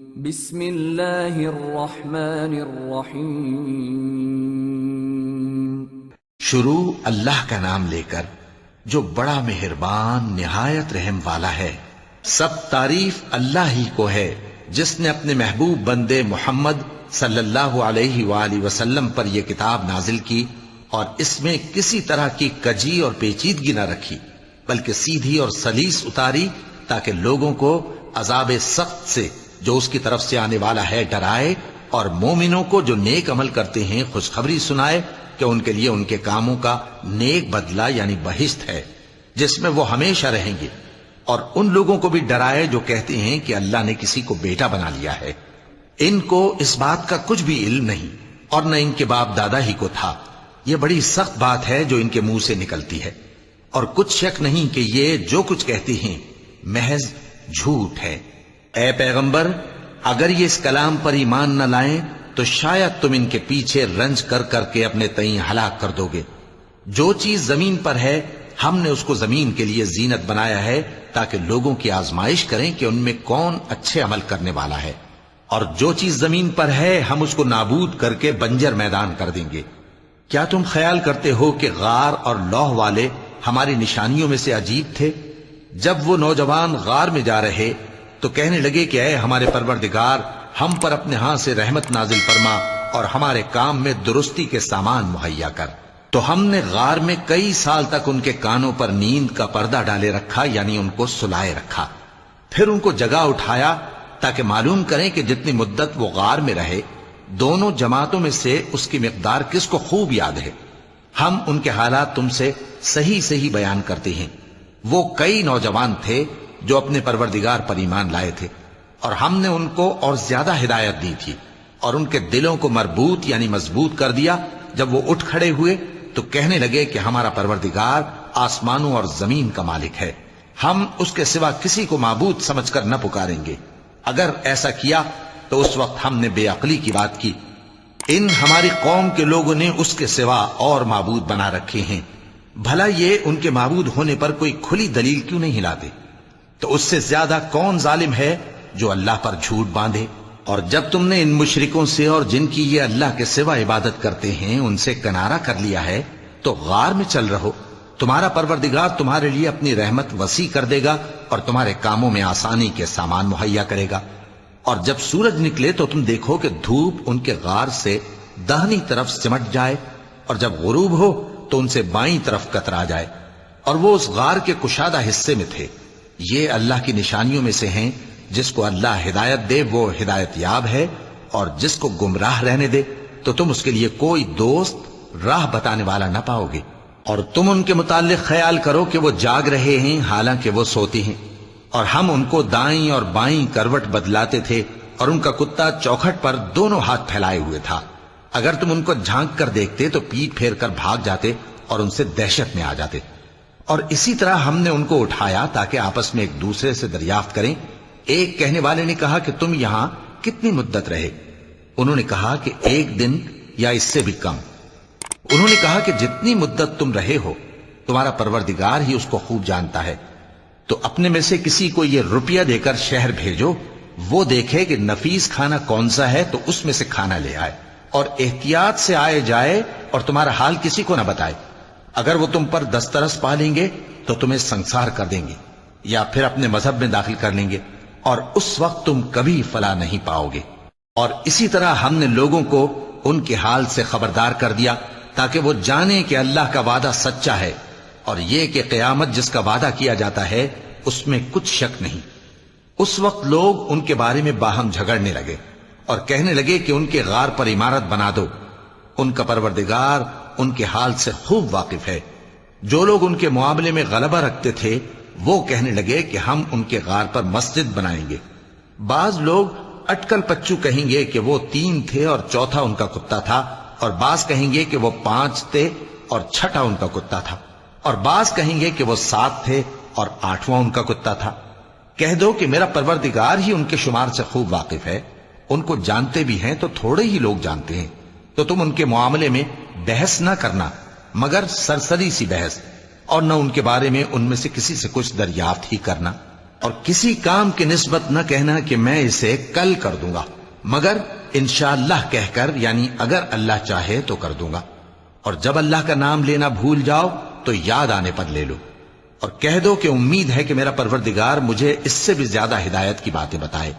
بسم اللہ الرحمن الرحیم۔ شروع اللہ کا نام لے کر جو بڑا مہربان نہایت رحم والا ہے۔ سب تعریف اللہ ہی کو ہے جس نے اپنے محبوب بندے محمد صلی اللہ علیہ وآلہ وسلم پر یہ کتاب نازل کی اور اس میں کسی طرح کی کجی اور پیچیدگی نہ رکھی، بلکہ سیدھی اور سلیس اتاری تاکہ لوگوں کو عذاب سخت سے جو اس کی طرف سے آنے والا ہے ڈرائے، اور مومنوں کو جو نیک عمل کرتے ہیں خوشخبری سنائے کہ ان کے لیے ان کے کاموں کا نیک بدلہ یعنی بہشت ہے جس میں وہ ہمیشہ رہیں گے، اور ان لوگوں کو بھی ڈرائے جو کہتے ہیں کہ اللہ نے کسی کو بیٹا بنا لیا ہے۔ ان کو اس بات کا کچھ بھی علم نہیں اور نہ ان کے باپ دادا ہی کو تھا۔ یہ بڑی سخت بات ہے جو ان کے منہ سے نکلتی ہے، اور کچھ شک نہیں کہ یہ جو کچھ کہتے ہیں محض جھوٹ ہے۔ اے پیغمبر، اگر یہ اس کلام پر ایمان نہ لائیں تو شاید تم ان کے پیچھے رنج کر کر کے اپنے تئیں ہلاک کر دو گے۔ جو چیز زمین پر ہے ہم نے اس کو زمین کے لیے زینت بنایا ہے تاکہ لوگوں کی آزمائش کریں کہ ان میں کون اچھے عمل کرنے والا ہے، اور جو چیز زمین پر ہے ہم اس کو نابود کر کے بنجر میدان کر دیں گے۔ کیا تم خیال کرتے ہو کہ غار اور لوح والے ہماری نشانیوں میں سے عجیب تھے؟ جب وہ نوجوان غار میں جا رہے تو کہنے لگے کہ اے ہمارے پروردگار، ہم پر اپنے ہاں سے رحمت نازل فرما اور ہمارے کام میں درستی کے سامان مہیا کر۔ تو ہم نے غار میں کئی سال تک ان کے کانوں پر نیند کا پردہ ڈالے رکھا، یعنی ان کو سلائے رکھا، پھر ان کو جگا اٹھایا تاکہ معلوم کریں کہ جتنی مدت وہ غار میں رہے دونوں جماعتوں میں سے اس کی مقدار کس کو خوب یاد ہے۔ ہم ان کے حالات تم سے صحیح صحیح بیان کرتے ہیں۔ وہ کئی نوجوان تھے جو اپنے پروردگار پر ایمان لائے تھے، اور ہم نے ان کو اور زیادہ ہدایت دی تھی، اور ان کے دلوں کو مربوط یعنی مضبوط کر دیا۔ جب وہ اٹھ کھڑے ہوئے تو کہنے لگے کہ ہمارا پروردگار آسمانوں اور زمین کا مالک ہے، ہم اس کے سوا کسی کو معبود سمجھ کر نہ پکاریں گے۔ اگر ایسا کیا تو اس وقت ہم نے بے عقلی کی بات کی۔ ان ہماری قوم کے لوگوں نے اس کے سوا اور معبود بنا رکھے ہیں، بھلا یہ ان کے معبود ہونے پر کوئی کھلی دلیل کیوں نہیں لاتے؟ تو اس سے زیادہ کون ظالم ہے جو اللہ پر جھوٹ باندھے؟ اور جب تم نے ان مشرکوں سے اور جن کی یہ اللہ کے سوا عبادت کرتے ہیں ان سے کنارہ کر لیا ہے تو غار میں چل رہو، تمہارا پروردگار تمہارے لیے اپنی رحمت وسیع کر دے گا اور تمہارے کاموں میں آسانی کے سامان مہیا کرے گا۔ اور جب سورج نکلے تو تم دیکھو کہ دھوپ ان کے غار سے داہنی طرف سمٹ جائے، اور جب غروب ہو تو ان سے بائیں طرف کترا جائے، اور وہ اس غار کے کشادہ حصے میں تھے۔ یہ اللہ کی نشانیوں میں سے ہیں، جس کو اللہ ہدایت دے وہ ہدایت یاب ہے، اور جس کو گمراہ رہنے دے تو تم اس کے لیے کوئی دوست راہ بتانے والا نہ پاؤ گے۔ اور تم ان کے متعلق خیال کرو کہ وہ جاگ رہے ہیں حالانکہ وہ سوتے ہیں، اور ہم ان کو دائیں اور بائیں کروٹ بدلاتے تھے، اور ان کا کتا چوکھٹ پر دونوں ہاتھ پھیلائے ہوئے تھا۔ اگر تم ان کو جھانک کر دیکھتے تو پیٹ پھیر کر بھاگ جاتے اور ان سے دہشت میں آ جاتے۔ اور اسی طرح ہم نے ان کو اٹھایا تاکہ آپس میں ایک دوسرے سے دریافت کریں۔ ایک کہنے والے نے کہا کہ تم یہاں کتنی مدت رہے؟ انہوں نے کہا کہ 1 دن یا اس سے بھی کم۔ انہوں نے کہا کہ جتنی مدت تم رہے ہو تمہارا پروردگار ہی اس کو خوب جانتا ہے، تو اپنے میں سے کسی کو یہ روپیہ دے کر شہر بھیجو، وہ دیکھے کہ نفیس کھانا کون سا ہے تو اس میں سے کھانا لے آئے، اور احتیاط سے آئے جائے اور تمہارا حال کسی کو نہ بتائے۔ اگر وہ تم پر دسترس پا لیں گے تو تمہیں سنسار کر دیں گے یا پھر اپنے مذہب میں داخل کر لیں گے، اور اس وقت تم کبھی فلاح نہیں پاؤ گے۔ اور اسی طرح ہم نے لوگوں کو ان کے حال سے خبردار کر دیا تاکہ وہ جانیں کہ اللہ کا وعدہ سچا ہے، اور یہ کہ قیامت جس کا وعدہ کیا جاتا ہے اس میں کچھ شک نہیں۔ اس وقت لوگ ان کے بارے میں باہم جھگڑنے لگے اور کہنے لگے کہ ان کے غار پر عمارت بنا دو۔ ان کا پروردگار ان کے حال سے خوب واقف ہے۔ جو لوگ ان کے معاملے میں غلبہ رکھتے تھے وہ کہنے لگے کہ ہم ان کے غار پر مسجد بنائیں گے۔ بعض لوگ اٹکل پچو کہیں گے کہ وہ 3 تھے اور چوتھا ان کا کتا تھا، اور بعض کہیں گے کہ وہ 5 تھے اور چھٹا ان کا کتا تھا، اور بعض کہیں گے کہ وہ 7 تھے اور 8واں ان کا کتا تھا۔ کہہ دو کہ میرا پروردگار ہی ان کے شمار سے خوب واقف ہے، ان کو جانتے بھی ہیں تو تھوڑے ہی لوگ جانتے ہیں۔ تو تم ان کے معاملے میں بحث نہ کرنا مگر سرسری سی بحث، اور نہ ان کے بارے میں ان میں سے کسی سے کچھ دریافت ہی کرنا۔ اور کسی کام کی نسبت نہ کہنا کہ میں اسے کل کر دوں گا، مگر انشاءاللہ کہہ کر، یعنی اگر اللہ چاہے تو کر دوں گا۔ اور جب اللہ کا نام لینا بھول جاؤ تو یاد آنے پر لے لو، اور کہہ دو کہ امید ہے کہ میرا پروردگار مجھے اس سے بھی زیادہ ہدایت کی باتیں بتائے۔